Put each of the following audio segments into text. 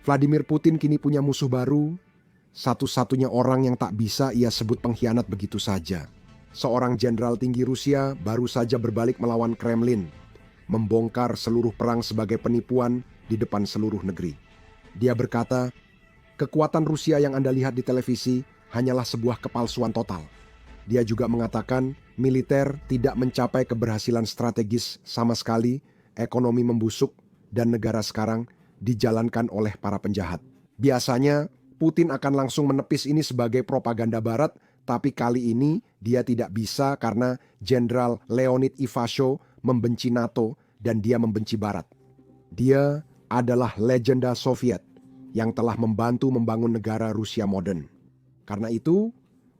Vladimir Putin kini punya musuh baru, satu-satunya orang yang tak bisa ia sebut pengkhianat begitu saja. Seorang jenderal tinggi Rusia baru saja berbalik melawan Kremlin, membongkar seluruh perang sebagai penipuan di depan seluruh negeri. Dia berkata, kekuatan Rusia yang Anda lihat di televisi hanyalah sebuah kepalsuan total. Dia juga mengatakan militer tidak mencapai keberhasilan strategis sama sekali, ekonomi membusuk, dan negara sekarang dijalankan oleh para penjahat. Biasanya Putin akan langsung menepis ini sebagai propaganda barat, tapi kali ini dia tidak bisa karena Jenderal Leonid Ivashov membenci NATO dan dia membenci barat. Dia adalah legenda Soviet yang telah membantu membangun negara Rusia modern. Karena itu,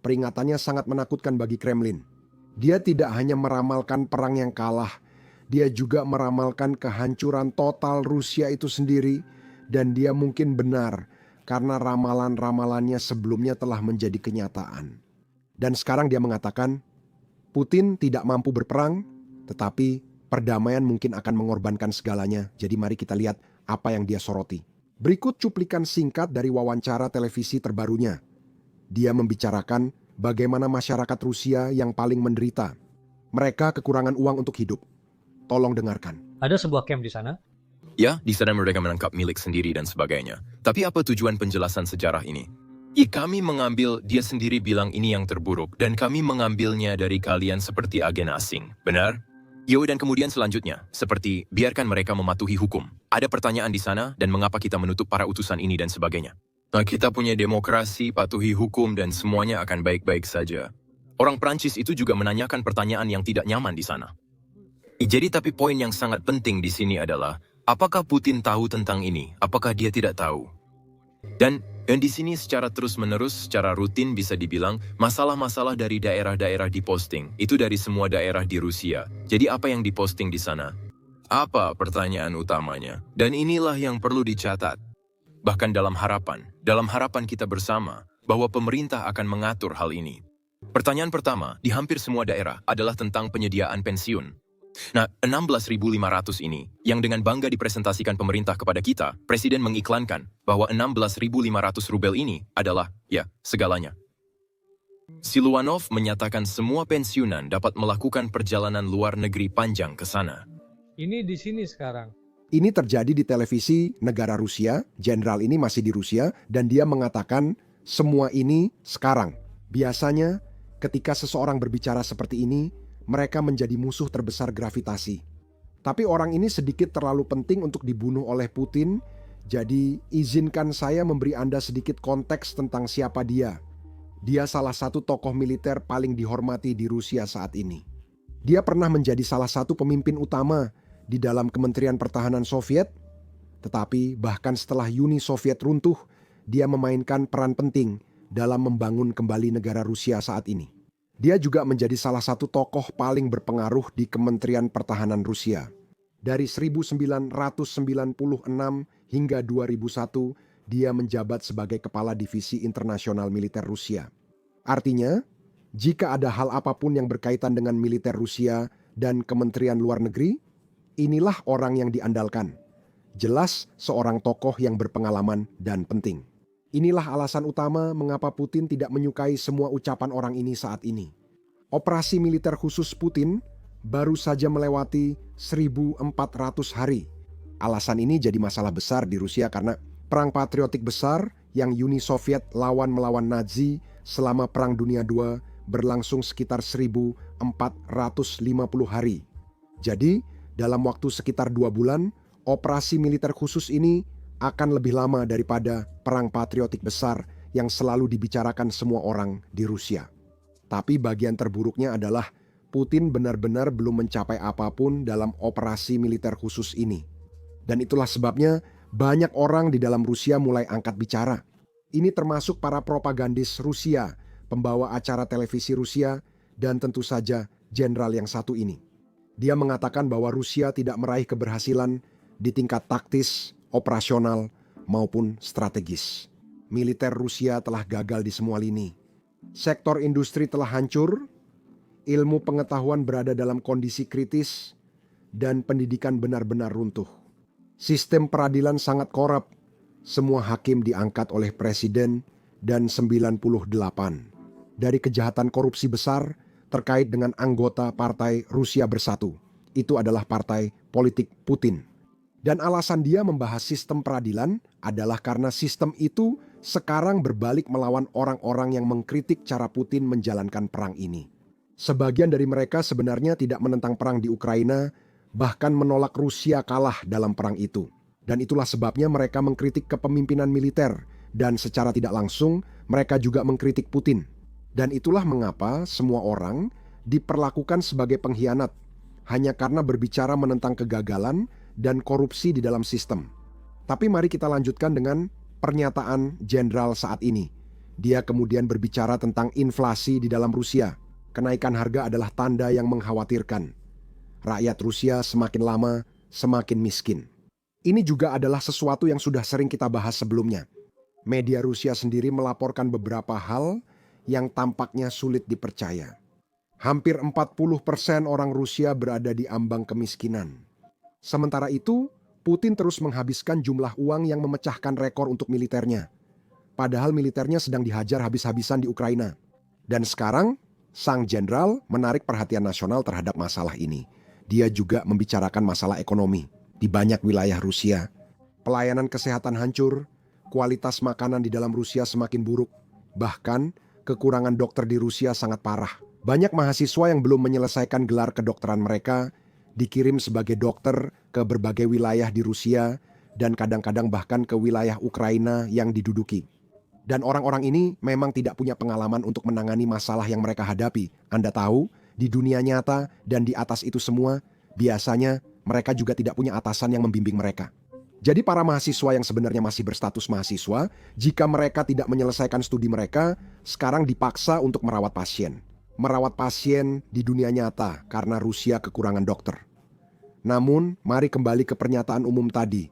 peringatannya sangat menakutkan bagi Kremlin. Dia tidak hanya meramalkan perang yang kalah, dia juga meramalkan kehancuran total Rusia itu sendiri, dan dia mungkin benar karena ramalan-ramalannya sebelumnya telah menjadi kenyataan. Dan sekarang dia mengatakan, Putin tidak mampu berperang, tetapi perdamaian mungkin akan mengorbankan segalanya. Jadi mari kita lihat apa yang dia soroti. Berikut cuplikan singkat dari wawancara televisi terbarunya. Dia membicarakan bagaimana masyarakat Rusia yang paling menderita. Mereka kekurangan uang untuk hidup. Tolong dengarkan. Ada sebuah camp di sana. Ya, di sana mereka menangkap milik sendiri dan sebagainya. Tapi apa tujuan penjelasan sejarah ini? Kami mengambil, dia sendiri bilang ini yang terburuk, dan kami mengambilnya dari kalian seperti agen asing. Benar? Dan kemudian selanjutnya, seperti biarkan mereka mematuhi hukum. Ada pertanyaan di sana, dan mengapa kita menutup para utusan ini dan sebagainya. Kita punya demokrasi, patuhi hukum, dan semuanya akan baik-baik saja. Orang Prancis itu juga menanyakan pertanyaan yang tidak nyaman di sana. Jadi tapi poin yang sangat penting di sini adalah, apakah Putin tahu tentang ini? Apakah dia tidak tahu? Dan di sini secara terus-menerus, secara rutin bisa dibilang, masalah-masalah dari daerah-daerah diposting. Itu dari semua daerah di Rusia. Jadi apa yang diposting di sana? Apa pertanyaan utamanya? Dan inilah yang perlu dicatat. Bahkan dalam harapan kita bersama, bahwa pemerintah akan mengatur hal ini. Pertanyaan pertama, di hampir semua daerah adalah tentang penyediaan pensiun. Nah, 16.500 ini, yang dengan bangga dipresentasikan pemerintah kepada kita, Presiden mengiklankan bahwa 16.500 rubel ini adalah, segalanya. Siluanov menyatakan semua pensiunan dapat melakukan perjalanan luar negeri panjang ke sana. Ini di sini sekarang. Ini terjadi di televisi negara Rusia, jenderal ini masih di Rusia, dan dia mengatakan semua ini sekarang. Biasanya ketika seseorang berbicara seperti ini, mereka menjadi musuh terbesar gravitasi. Tapi orang ini sedikit terlalu penting untuk dibunuh oleh Putin, jadi izinkan saya memberi Anda sedikit konteks tentang siapa dia. Dia salah satu tokoh militer paling dihormati di Rusia saat ini. Dia pernah menjadi salah satu pemimpin utama di dalam Kementerian Pertahanan Soviet, tetapi bahkan setelah Uni Soviet runtuh, dia memainkan peran penting dalam membangun kembali negara Rusia saat ini. Dia juga menjadi salah satu tokoh paling berpengaruh di Kementerian Pertahanan Rusia. Dari 1996 hingga 2001, dia menjabat sebagai Kepala Divisi Internasional Militer Rusia. Artinya, jika ada hal apapun yang berkaitan dengan militer Rusia dan Kementerian Luar Negeri, inilah orang yang diandalkan. Jelas seorang tokoh yang berpengalaman dan penting. Inilah alasan utama mengapa Putin tidak menyukai semua ucapan orang ini saat ini. Operasi militer khusus Putin baru saja melewati 1.400 hari. Alasan ini jadi masalah besar di Rusia karena perang patriotik besar yang Uni Soviet lawan melawan Nazi selama Perang Dunia II berlangsung sekitar 1.450 hari. Jadi, dalam waktu sekitar 2 bulan, operasi militer khusus ini akan lebih lama daripada perang patriotik besar yang selalu dibicarakan semua orang di Rusia. Tapi bagian terburuknya adalah Putin benar-benar belum mencapai apapun dalam operasi militer khusus ini. Dan itulah sebabnya banyak orang di dalam Rusia mulai angkat bicara. Ini termasuk para propagandis Rusia, pembawa acara televisi Rusia, dan tentu saja jenderal yang satu ini. Dia mengatakan bahwa Rusia tidak meraih keberhasilan di tingkat taktis, operasional, maupun strategis. Militer Rusia telah gagal di semua lini. Sektor industri telah hancur, ilmu pengetahuan berada dalam kondisi kritis, dan pendidikan benar-benar runtuh. Sistem peradilan sangat korup, Semua hakim diangkat oleh presiden dan 98 dari kejahatan korupsi besar terkait dengan anggota Partai Rusia Bersatu. Itu adalah partai politik Putin. Dan alasan dia membahas sistem peradilan adalah karena sistem itu sekarang berbalik melawan orang-orang yang mengkritik cara Putin menjalankan perang ini. Sebagian dari mereka sebenarnya tidak menentang perang di Ukraina, bahkan menolak Rusia kalah dalam perang itu. Dan itulah sebabnya mereka mengkritik kepemimpinan militer, dan secara tidak langsung mereka juga mengkritik Putin. Dan itulah mengapa semua orang diperlakukan sebagai pengkhianat, hanya karena berbicara menentang kegagalan dan korupsi di dalam sistem. Tapi mari kita lanjutkan dengan pernyataan jenderal saat ini. Dia kemudian berbicara tentang inflasi di dalam Rusia. Kenaikan harga adalah tanda yang mengkhawatirkan. Rakyat Rusia semakin lama semakin miskin. Ini juga adalah sesuatu yang sudah sering kita bahas sebelumnya. Media Rusia sendiri melaporkan beberapa hal yang tampaknya sulit dipercaya. Hampir 40% orang Rusia berada di ambang kemiskinan. Sementara itu, Putin terus menghabiskan jumlah uang yang memecahkan rekor untuk militernya. Padahal militernya sedang dihajar habis-habisan di Ukraina. Dan sekarang, sang jenderal menarik perhatian nasional terhadap masalah ini. Dia juga membicarakan masalah ekonomi di banyak wilayah Rusia. Pelayanan kesehatan hancur, kualitas makanan di dalam Rusia semakin buruk. Bahkan, kekurangan dokter di Rusia sangat parah. Banyak mahasiswa yang belum menyelesaikan gelar kedokteran mereka dikirim sebagai dokter ke berbagai wilayah di Rusia dan kadang-kadang bahkan ke wilayah Ukraina yang diduduki. Dan orang-orang ini memang tidak punya pengalaman untuk menangani masalah yang mereka hadapi. Anda tahu, di dunia nyata dan di atas itu semua, biasanya mereka juga tidak punya atasan yang membimbing mereka. Jadi para mahasiswa yang sebenarnya masih berstatus mahasiswa, jika mereka tidak menyelesaikan studi mereka, sekarang dipaksa untuk merawat pasien. Merawat pasien di dunia nyata karena Rusia kekurangan dokter. Namun, mari kembali ke pernyataan umum tadi.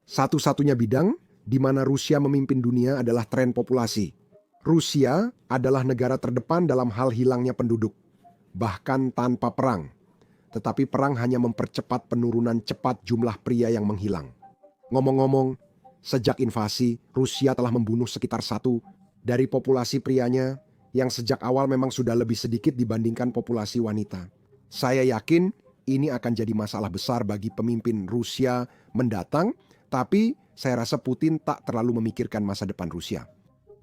Satu-satunya bidang di mana Rusia memimpin dunia adalah tren populasi. Rusia adalah negara terdepan dalam hal hilangnya penduduk, bahkan tanpa perang. Tetapi perang hanya mempercepat penurunan cepat jumlah pria yang menghilang. Ngomong-ngomong, sejak invasi, Rusia telah membunuh sekitar 1 dari populasi prianya yang sejak awal memang sudah lebih sedikit dibandingkan populasi wanita. Saya yakin ini akan jadi masalah besar bagi pemimpin Rusia mendatang, tapi saya rasa Putin tak terlalu memikirkan masa depan Rusia.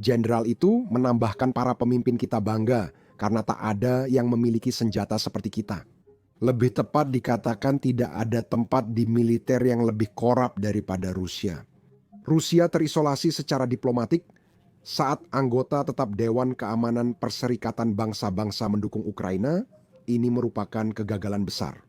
Jenderal itu menambahkan para pemimpin kita bangga karena tak ada yang memiliki senjata seperti kita. Lebih tepat dikatakan tidak ada tempat di militer yang lebih korup daripada Rusia. Rusia terisolasi secara diplomatik saat anggota tetap Dewan Keamanan Perserikatan Bangsa-Bangsa mendukung Ukraina. Ini merupakan kegagalan besar.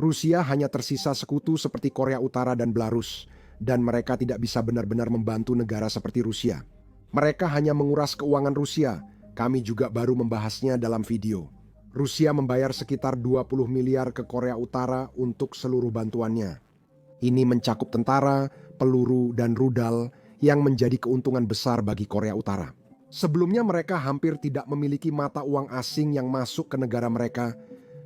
Rusia hanya tersisa sekutu seperti Korea Utara dan Belarus, dan mereka tidak bisa benar-benar membantu negara seperti Rusia. Mereka hanya menguras keuangan Rusia. Kami juga baru membahasnya dalam video. Rusia membayar sekitar 20 miliar ke Korea Utara untuk seluruh bantuannya. Ini mencakup tentara, peluru, dan rudal yang menjadi keuntungan besar bagi Korea Utara. Sebelumnya mereka hampir tidak memiliki mata uang asing yang masuk ke negara mereka,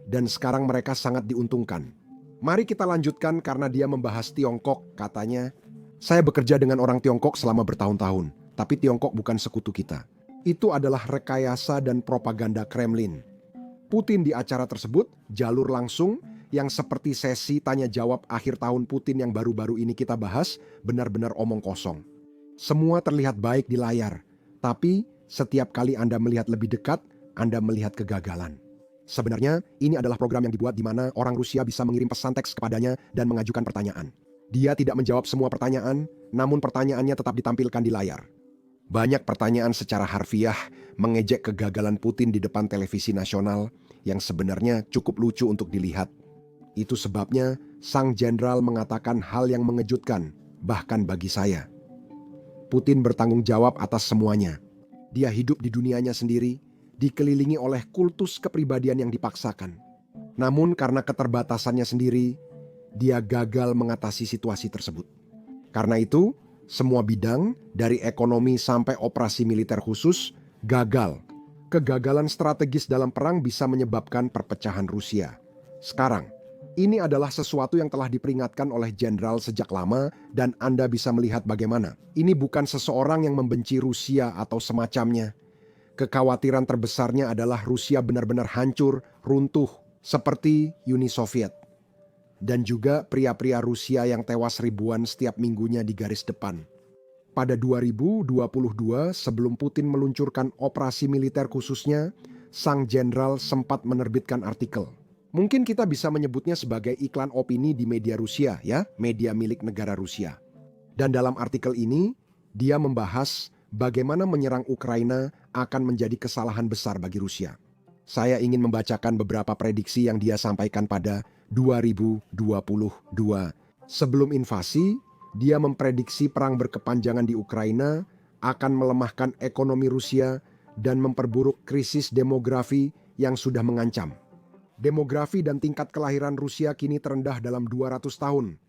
dan sekarang mereka sangat diuntungkan. Mari kita lanjutkan karena dia membahas Tiongkok, katanya. Saya bekerja dengan orang Tiongkok selama bertahun-tahun, tapi Tiongkok bukan sekutu kita. Itu adalah rekayasa dan propaganda Kremlin. Putin di acara tersebut, jalur langsung, yang seperti sesi tanya jawab akhir tahun Putin yang baru-baru ini kita bahas, benar-benar omong kosong. Semua terlihat baik di layar, tapi setiap kali Anda melihat lebih dekat, Anda melihat kegagalan. Sebenarnya, ini adalah program yang dibuat di mana orang Rusia bisa mengirim pesan teks kepadanya dan mengajukan pertanyaan. Dia tidak menjawab semua pertanyaan, namun pertanyaannya tetap ditampilkan di layar. Banyak pertanyaan secara harfiah mengejek kegagalan Putin di depan televisi nasional yang sebenarnya cukup lucu untuk dilihat. Itu sebabnya sang jenderal mengatakan hal yang mengejutkan, bahkan bagi saya. Putin bertanggung jawab atas semuanya. Dia hidup di dunianya sendiri, dikelilingi oleh kultus kepribadian yang dipaksakan. Namun karena keterbatasannya sendiri, dia gagal mengatasi situasi tersebut. Karena itu, semua bidang dari ekonomi sampai operasi militer khusus gagal. Kegagalan strategis dalam perang bisa menyebabkan perpecahan Rusia. Sekarang, Ini adalah sesuatu yang telah diperingatkan oleh jenderal sejak lama dan Anda bisa melihat bagaimana. Ini bukan seseorang yang membenci Rusia atau semacamnya. Kekhawatiran terbesarnya adalah Rusia benar-benar hancur, runtuh, seperti Uni Soviet. Dan juga pria-pria Rusia yang tewas ribuan setiap minggunya di garis depan. Pada 2022, sebelum Putin meluncurkan operasi militer khususnya, sang jenderal sempat menerbitkan artikel. Mungkin kita bisa menyebutnya sebagai iklan opini di media Rusia, ya, media milik negara Rusia. Dan dalam artikel ini, dia membahas bagaimana menyerang Ukraina akan menjadi kesalahan besar bagi Rusia. Saya ingin membacakan beberapa prediksi yang dia sampaikan pada 2022. Sebelum invasi, dia memprediksi perang berkepanjangan di Ukraina akan melemahkan ekonomi Rusia dan memperburuk krisis demografi yang sudah mengancam. Demografi dan tingkat kelahiran Rusia kini terendah dalam 200 tahun.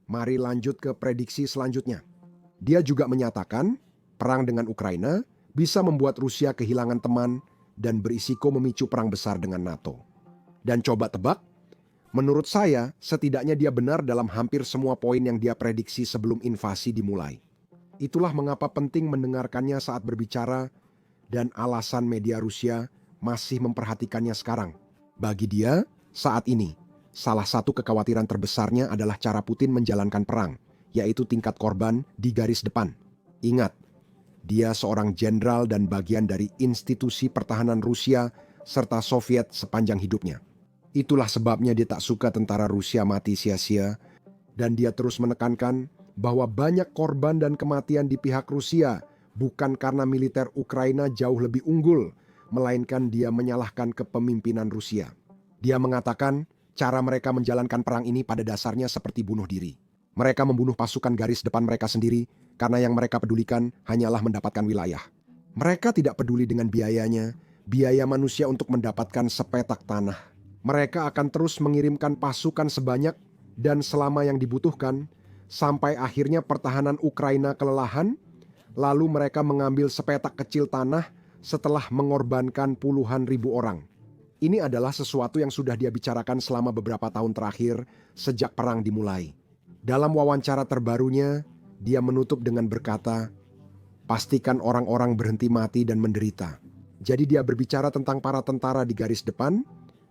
Mari lanjut ke prediksi selanjutnya. Dia juga menyatakan, perang dengan Ukraina bisa membuat Rusia kehilangan teman dan berisiko memicu perang besar dengan NATO. Dan coba tebak, menurut saya setidaknya dia benar dalam hampir semua poin yang dia prediksi sebelum invasi dimulai. Itulah mengapa penting mendengarkannya saat berbicara dan alasan media Rusia masih memperhatikannya sekarang. Bagi dia, saat ini, salah satu kekhawatiran terbesarnya adalah cara Putin menjalankan perang, yaitu tingkat korban di garis depan. Ingat, dia seorang jenderal dan bagian dari institusi pertahanan Rusia serta Soviet sepanjang hidupnya. Itulah sebabnya dia tak suka tentara Rusia mati sia-sia, dan dia terus menekankan bahwa banyak korban dan kematian di pihak Rusia bukan karena militer Ukraina jauh lebih unggul, melainkan dia menyalahkan kepemimpinan Rusia. Dia mengatakan cara mereka menjalankan perang ini pada dasarnya seperti bunuh diri. Mereka membunuh pasukan garis depan mereka sendiri karena yang mereka pedulikan hanyalah mendapatkan wilayah. Mereka tidak peduli dengan biayanya, biaya manusia untuk mendapatkan sepetak tanah. Mereka akan terus mengirimkan pasukan sebanyak dan selama yang dibutuhkan, sampai akhirnya pertahanan Ukraina kelelahan, lalu mereka mengambil sepetak kecil tanah setelah mengorbankan puluhan ribu orang. Ini adalah sesuatu yang sudah dia bicarakan selama beberapa tahun terakhir sejak perang dimulai. Dalam wawancara terbarunya, dia menutup dengan berkata, pastikan orang-orang berhenti mati dan menderita. Jadi dia berbicara tentang para tentara di garis depan,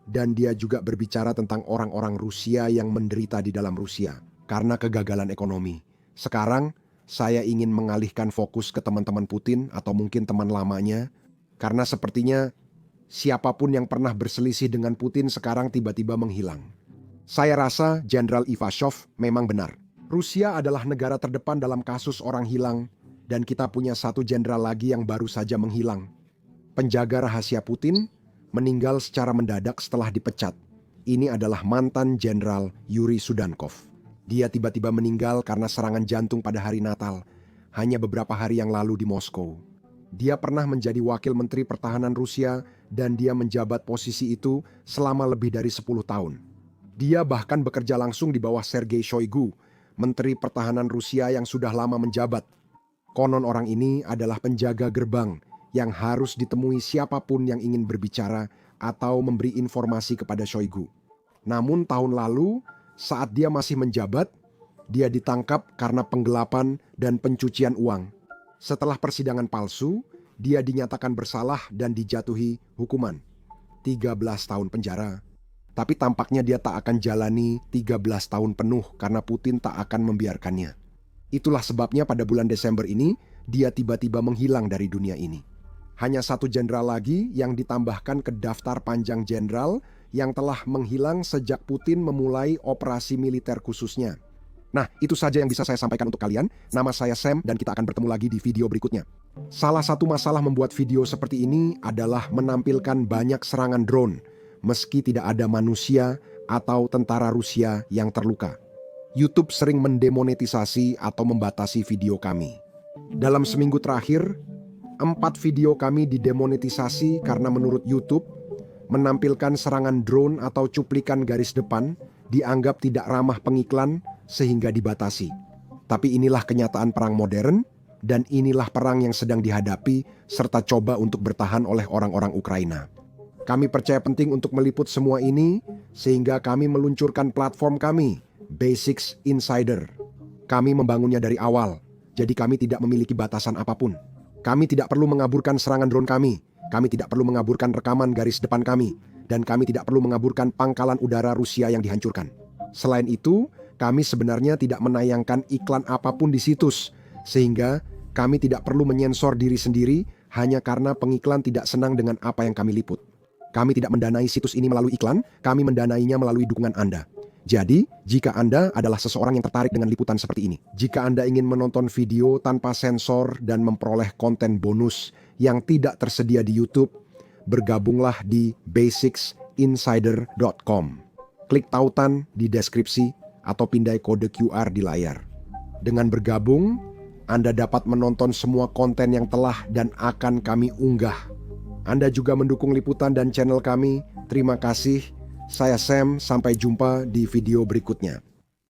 dan dia juga berbicara tentang orang-orang Rusia yang menderita di dalam Rusia karena kegagalan ekonomi. Sekarang, saya ingin mengalihkan fokus ke teman-teman Putin atau mungkin teman lamanya, karena sepertinya siapapun yang pernah berselisih dengan Putin sekarang tiba-tiba menghilang. Saya rasa Jenderal Ivashov memang benar. Rusia adalah negara terdepan dalam kasus orang hilang, dan kita punya satu jenderal lagi yang baru saja menghilang. Penjaga rahasia Putin meninggal secara mendadak setelah dipecat. Ini adalah mantan Jenderal Yuri Sudankov. Dia tiba-tiba meninggal karena serangan jantung pada hari Natal, hanya beberapa hari yang lalu di Moskow. Dia pernah menjadi wakil menteri pertahanan Rusia dan dia menjabat posisi itu selama lebih dari 10 tahun. Dia bahkan bekerja langsung di bawah Sergei Shoigu, menteri pertahanan Rusia yang sudah lama menjabat. Konon orang ini adalah penjaga gerbang yang harus ditemui siapapun yang ingin berbicara atau memberi informasi kepada Shoigu. Namun tahun lalu, saat dia masih menjabat, dia ditangkap karena penggelapan dan pencucian uang. Setelah persidangan palsu, dia dinyatakan bersalah dan dijatuhi hukuman 13 tahun penjara. Tapi tampaknya dia tak akan jalani 13 tahun penuh karena Putin tak akan membiarkannya. Itulah sebabnya pada bulan Desember ini, dia tiba-tiba menghilang dari dunia ini. Hanya satu jenderal lagi yang ditambahkan ke daftar panjang jenderal yang telah menghilang sejak Putin memulai operasi militer khususnya. Nah, itu saja yang bisa saya sampaikan untuk kalian. Nama saya Sam dan kita akan bertemu lagi di video berikutnya. Salah satu masalah membuat video seperti ini adalah menampilkan banyak serangan drone, meski tidak ada manusia atau tentara Rusia yang terluka. YouTube sering mendemonetisasi atau membatasi video kami. Dalam seminggu terakhir, 4 video kami didemonetisasi karena menurut YouTube, menampilkan serangan drone atau cuplikan garis depan dianggap tidak ramah pengiklan sehingga dibatasi. Tapi inilah kenyataan perang modern dan inilah perang yang sedang dihadapi serta coba untuk bertahan oleh orang-orang Ukraina. Kami percaya penting untuk meliput semua ini Sehingga kami meluncurkan platform kami, Basics Insider. Kami membangunnya dari awal, jadi kami tidak memiliki batasan apapun. Kami tidak perlu mengaburkan serangan drone kami tidak perlu mengaburkan rekaman garis depan kami, dan kami tidak perlu mengaburkan pangkalan udara Rusia yang dihancurkan. Selain itu, kami sebenarnya tidak menayangkan iklan apapun di situs, sehingga kami tidak perlu menyensor diri sendiri hanya karena pengiklan tidak senang dengan apa yang kami liput. Kami tidak mendanai situs ini melalui iklan, kami mendanainya melalui dukungan Anda. Jadi, jika Anda adalah seseorang yang tertarik dengan liputan seperti ini, jika Anda ingin menonton video tanpa sensor dan memperoleh konten bonus yang tidak tersedia di YouTube, bergabunglah di basicsinsider.com. Klik tautan di deskripsi atau pindai kode QR di layar. Dengan bergabung, Anda dapat menonton semua konten yang telah dan akan kami unggah. Anda juga mendukung liputan dan channel kami. Terima kasih. Saya Sam, sampai jumpa di video berikutnya.